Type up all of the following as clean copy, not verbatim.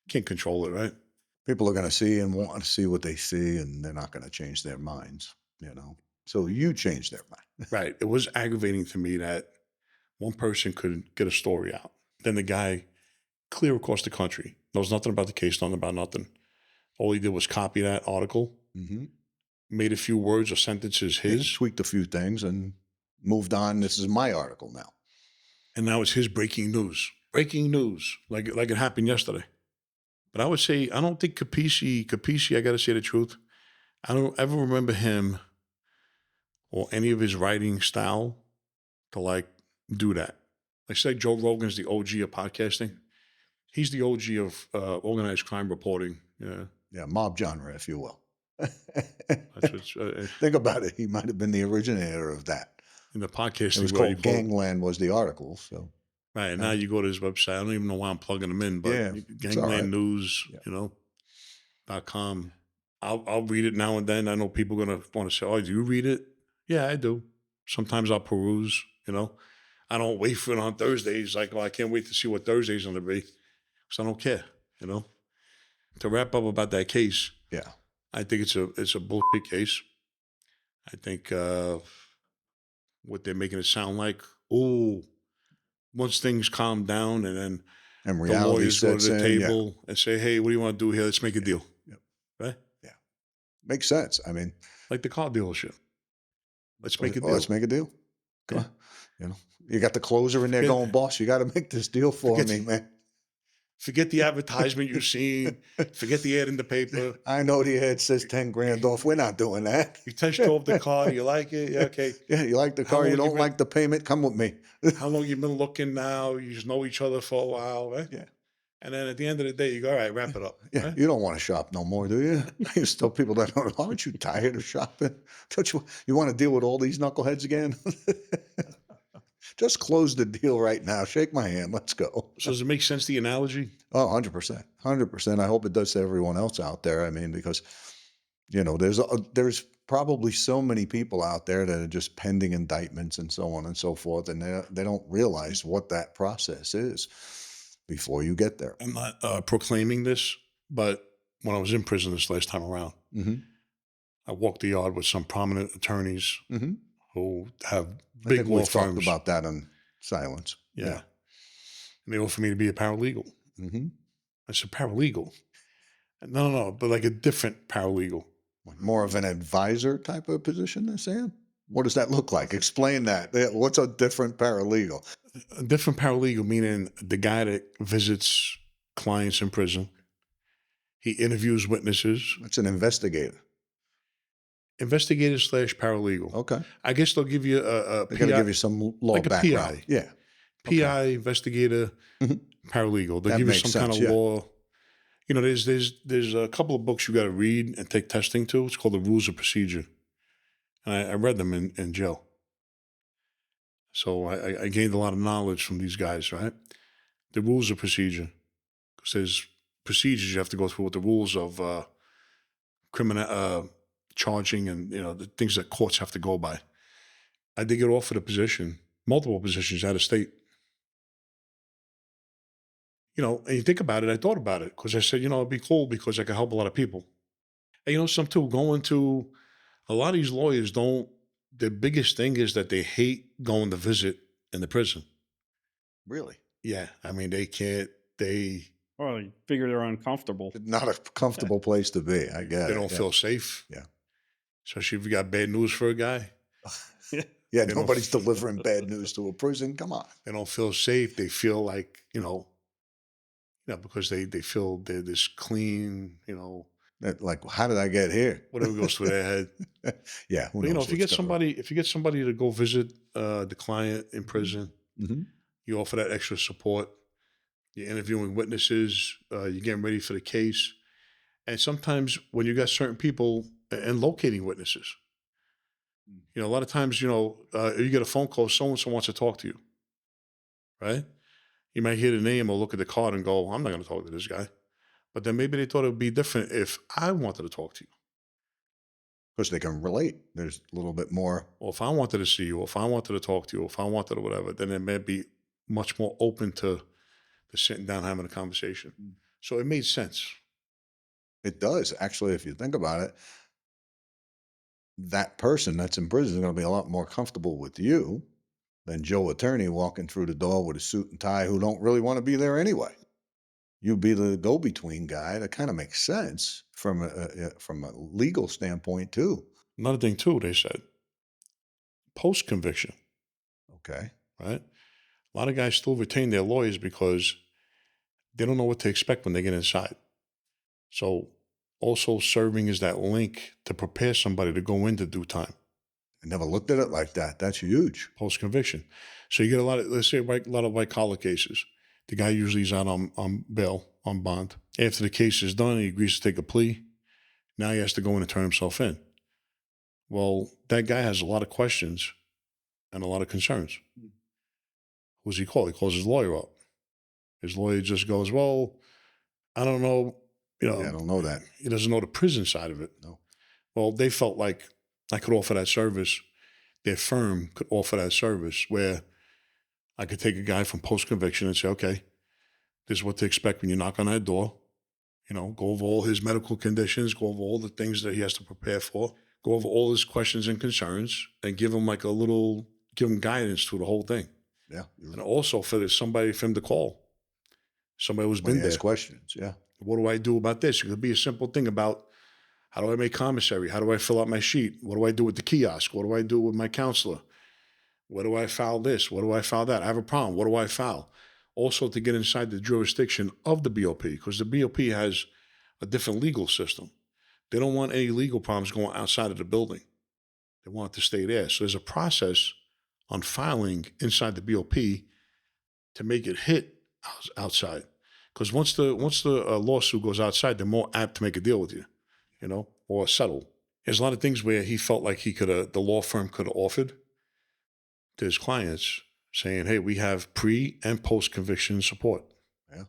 Can't control it, right? People are going to see and want to see what they see, and they're not going to change their minds, So you change their mind. Right. It was aggravating to me that one person could get a story out. Then the guy clear across the country knows nothing about the case, nothing about nothing. All he did was copy that article, Hmm. made a few words or sentences Yeah, his, tweaked a few things and moved on. This is my article now. and now it's his breaking news. Breaking news, like it happened yesterday. But I would say I don't think Capisci, I gotta say the truth. I don't ever remember him or any of his writing style to like do that. Like say Joe Rogan's the OG of podcasting. He's the OG of organized crime reporting. Yeah, Yeah, mob genre, if you will. that's what's Think about it. He might have been the originator of that. in the It podcasting was world. You called pull Gangland was the article. So right now you go to his website. I don't even know why I'm plugging them in, but yeah, it's all Gangland right. News, Yeah. .com. I'll read it now and then. I know people are gonna want to say, "Oh, do you read it?" Yeah, I do. Sometimes I'll peruse. I don't wait for it on Thursdays. Like, oh, I can't wait to see what Thursday's gonna be, because I don't care. To wrap up about that case, Yeah. I think it's a bullshit case. I think what they're making it sound like, oh, once things calm down and then And the reality lawyers go to sets the in. Yeah. table and say, hey, what do you want to do here? Let's make a deal. Yep. Right? Yeah. Makes sense. I mean, Like the car dealership. Let's make a well, let's deal. make a deal. Come Yeah. on. You got the closer in there going, boss, you got to make this deal for Forget me, man. Forget the advertisement you've seen. Forget the ad in the paper. I know the ad says 10 grand off. We're not doing that. You test drove the car. You like it? Yeah, okay. Yeah, you like the How car. You long you don't been- like the payment. Come with me. How long you been looking now? You just know each other for a while, right? Yeah. And then at the end of the day, you go, all right, wrap it up. Yeah, Right? you don't want to shop no more, do you? I used to tell people that, aren't you tired of shopping? Don't you want to deal with all these knuckleheads again? Just close the deal right now. Shake my hand. Let's go. So does it make sense, the analogy? Oh, 100%. 100%. I hope it does to everyone else out there. I mean, because, there's probably so many people out there that are just pending indictments and so on and so forth, and they don't realize what that process is before you get there. I'm not proclaiming this, but when I was in prison this last time around, Mm-hmm. I walked the yard with some prominent attorneys Mm-hmm. who have I big think law we've talked firms. about that in silence. Yeah. And they offered me to be a paralegal. Mm-hmm. I said, paralegal? No, but like a different paralegal. More of an advisor type of position, they're saying? What does that look like? Explain that. What's a different paralegal? A different paralegal, meaning the guy that visits clients in prison. He interviews witnesses. It's an investigator. Investigator / paralegal. Okay. I guess they'll give you a They got to PI, give you some law like a background. PI. Yeah. PI, investigator, Mhm. paralegal. They'll That give you makes some sense, kind of yeah. law. There's a couple of books you got to read and take testing to. It's called the Rules of Procedure. And I read them in jail. So I gained a lot of knowledge from these guys, right? The Rules of Procedure. Because there's procedures you have to go through with the rules of criminal charging and, the things that courts have to go by. I did get offered a position, multiple positions out of state. And you think about it, I thought about it because I said, it'd be cool because I could help a lot of people. And some too, going to a lot of these lawyers the biggest thing is that they hate going to visit in the prison. Really? Yeah. I mean, they Well, you figure they're uncomfortable. Not a comfortable place to be, I guess. don't feel safe. Yeah. Especially if you got bad news for a guy. Yeah, They don't nobody's delivering bad news to a prison. Come on. They don't feel safe. They feel like, because they feel they're this clean, Like, how did I get here? whatever goes through their head. Yeah. Who But, knows if you get what's going on? somebody to go visit the client in prison, Mhm. you offer that extra support. You're interviewing witnesses. You're getting ready for the case. And sometimes when you got certain people and locating witnesses, a lot of times, you get a phone call, so-and-so wants to talk to you, right? You might hear the name or look at the card and go, I'm not going to talk to this guy. But then maybe they thought it would be different if I wanted to talk to you. Because they can relate. There's a little bit more. Or if I wanted to see you, or if I wanted to talk to you, or if I wanted to whatever, then it may be much more open to sitting down having a conversation. So it made sense. It does. Actually, if you think about it, that person that's in prison is going to be a lot more comfortable with you than Joe Attorney walking through the door with a suit and tie who don't really want to be there anyway. You be the go-between guy. That kind of makes sense from a legal standpoint too. Another thing too, they said, post-conviction, Okay. right? A lot of guys still retain their lawyers because they don't know what to expect when they get inside. So also serving as that link to prepare somebody to go into due time, I never looked at it like that. That's huge. post-conviction. So you get a lot of, let's say, a lot of white collar cases. The guy usually is out on bail, on bond. After the case is done, he agrees to take a plea. Now he has to go in and turn himself in. Well, that guy has a lot of questions and a lot of concerns. Who's he call? He calls his lawyer up. His lawyer just goes, well, I don't know. You know, Yeah, I don't know that. he doesn't know the prison side of it. No. Well, they felt like I could offer that service. Their firm could offer that service where I could take a guy from post-conviction and say, okay, this is what to expect when you knock on that door. You know, go over all his medical conditions, go over all the things that he has to prepare for, go over all his questions and concerns, and give him give him guidance through the whole thing. Yeah. And also for him to call. Somebody who's When been he there. asks questions. Yeah. What do I do about this? It could be a simple thing about how do I make commissary? How do I fill out my sheet? What do I do with the kiosk? What do I do with my counselor? What do I file this? What do I file that? I have a problem. What do I file? Also to get inside the jurisdiction of the BOP, because the BOP has a different legal system. They don't want any legal problems going outside of the building. They want it to stay there. So there's a process on filing inside the BOP to make it hit outside. Because once the lawsuit goes outside, they're more apt to make a deal with you, you know, or settle. There's a lot of things where he felt like the law firm could have offered to his clients, saying, hey, we have pre and post conviction support. Yeah.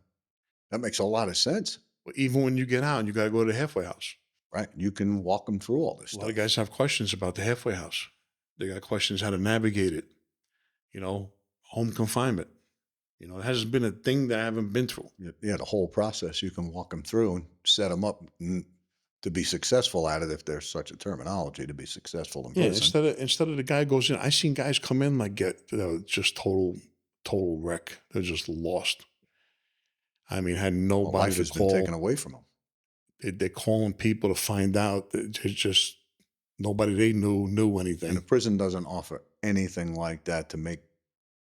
That makes a lot of sense. But even when you get out, you got to go to the halfway house. Right. You can walk them through all this A stuff. lot of guys have questions about the halfway house. They got questions how to navigate it, you know, home confinement. You know, it hasn't been a thing that I haven't been through. Yeah, the whole process. You can walk them through and set them up to be successful at it, if there's such a terminology, to be successful in Yeah, prison. instead of the guy goes in, I seen guys come in like get just total wreck. They're just lost. I mean, had Well, nobody life to has been call. taken away from them. They're calling people to find out. It's just nobody they knew And anything. the prison doesn't offer anything like that to make,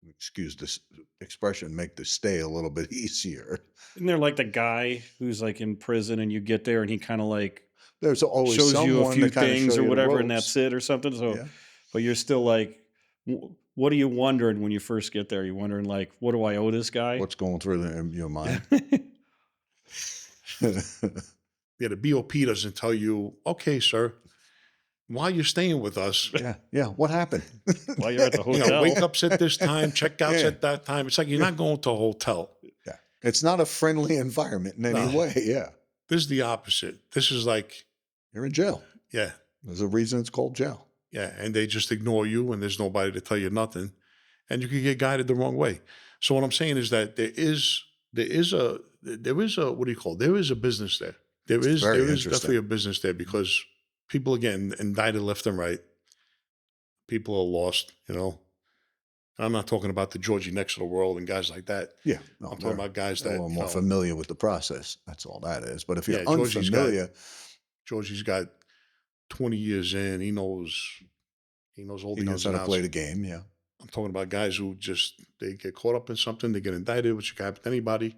excuse this expression, make the stay a little bit easier. Isn't there like the guy who's like in prison and you get there and he kind of like There's always shows you a someone few to kinda things show or you the whatever and ropes. that's it or something. So, Yeah. but you're still like, what are you wondering when you first get there? You're wondering like, what do I owe this guy? What's going through your mind? Yeah, the BOP doesn't tell you, okay, sir, while you're staying with us, Yeah. What happened? While you're at the you know, hotel. wake ups at this time, check outs Yeah. at that time. It's like you're not going to a hotel. Yeah. It's not a friendly environment in any No. way. Yeah. This is the opposite. This is like, You're in jail. yeah, There's a reason it's called jail. yeah, and they just ignore you, and there's nobody to tell you nothing, and you can get guided the wrong way. So what I'm saying is that there is a what do you call it? There is a business there. There It's is very definitely interesting. a business there because people again indicted left and right. People are lost, you know. And I'm not talking about the Georgie next to the world and guys like that. Yeah. No, I'm talking about guys they're that a little you more know, familiar with the process. That's all that is. But if you're Yeah, Georgie's unfamiliar, Georgie's got 20 years in. He knows all he the knows ins how and to outs. play the game. Yeah. I'm talking about guys who just they get caught up in something, they get indicted, which can happen to anybody,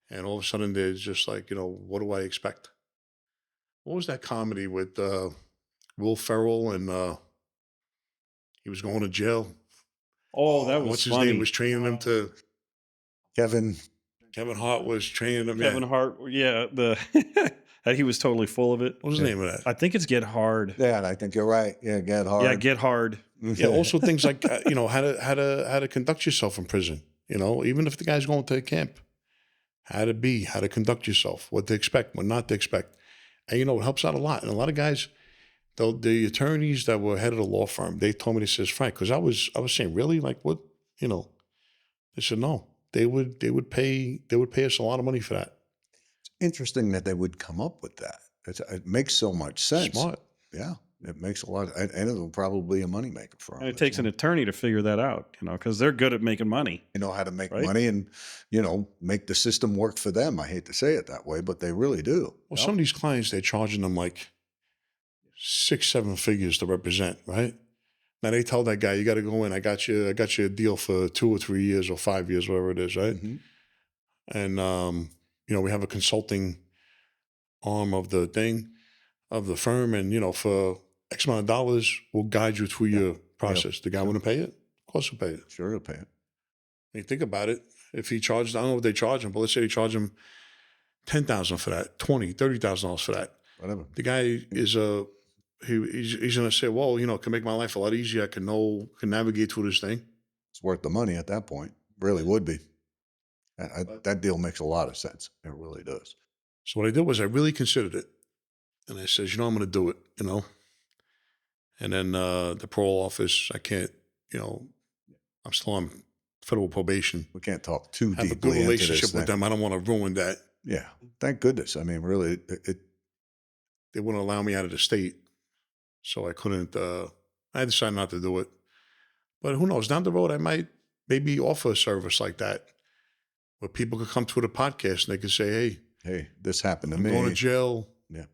and all of a sudden they're just like, you know, what do I expect? What was that comedy with Will Ferrell and he was going to jail? Oh, that was What's his funny. name was training him to? Kevin, Kevin Hart was training him. Kevin Yeah. Hart. Yeah. He was totally full of it. What was the name of that? I think it's Get Hard. yeah, I think you're right. Yeah, get hard. Yeah, Get Hard. Yeah. Also things like you know how to conduct yourself in prison. You know, even if the guy's going to a camp, how to conduct yourself, what to expect, what not to expect, and you know it helps out a lot. And a lot of guys, the attorneys that were head of the law firm, they told me, they says, Frank, because I was saying, really, like what, you know, they said no, they would pay us a lot of money for that. interesting that they would come up with that. It makes so much sense. Smart. Yeah, it makes a lot, and it'll probably be a moneymaker for them. And it takes an attorney to figure that out, because they're good at making money. They know how to make Right? money and, make the system work for them. I hate to say it that way, but they really do. Well, some of these clients, they're charging them like 6, 7 figures to represent, right? Now they tell that guy, you got to go in. I got you a deal for 2 or 3 years or 5 years, whatever it is, right? Mhm. And we have a consulting arm of the firm, and for X amount of dollars, we'll guide you through your process. The guy want to pay it? Of course he'll pay it. Sure, he'll pay it. I mean, think about it. If he charged, I don't know what they charge him, but let's say they charge him $10,000 for that, $20,000, $30,000 for that. Whatever. The guy is he's going to say, well, it can make my life a lot easier. I can navigate through this thing. It's worth the money at that point. Really would be. That deal makes a lot of sense. It really does. So what I did was I really considered it. And I says, I'm going to do it, And then the parole office, I can't, I'm still on federal probation. We can't talk too Have a deeply good into relationship this with thing. them. I don't want to ruin that. Yeah, thank goodness. I mean, really, They wouldn't allow me out of the state. So I couldn't, I decided not to do it. But who knows, down the road, I might maybe offer a service like that where people could come to the podcast and they could say, hey, this happened to I'm me. going to jail. Yeah.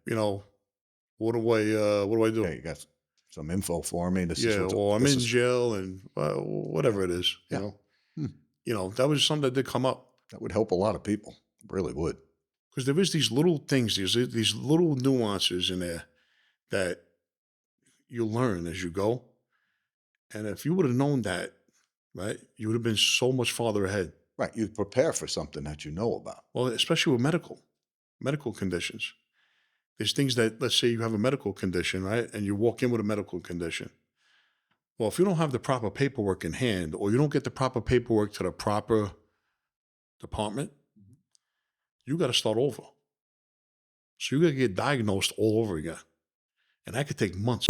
What do I do? Hey, you got some info for me? I'm in jail and whatever it is, Yeah. That was something that did come up. That would help a lot of people. It really would. Because there is these little things, these little nuances in there that you learn as you go. And if you would have known that, right, you would have been so much farther ahead. Right. You prepare for something that you know about. Well, especially with medical conditions. There's things that, let's say you have a medical condition, right, and you walk in with a medical condition. Well, if you don't have the proper paperwork in hand, or you don't get the proper paperwork to the proper department, you got to start over. So you got to get diagnosed all over again. And that could take months.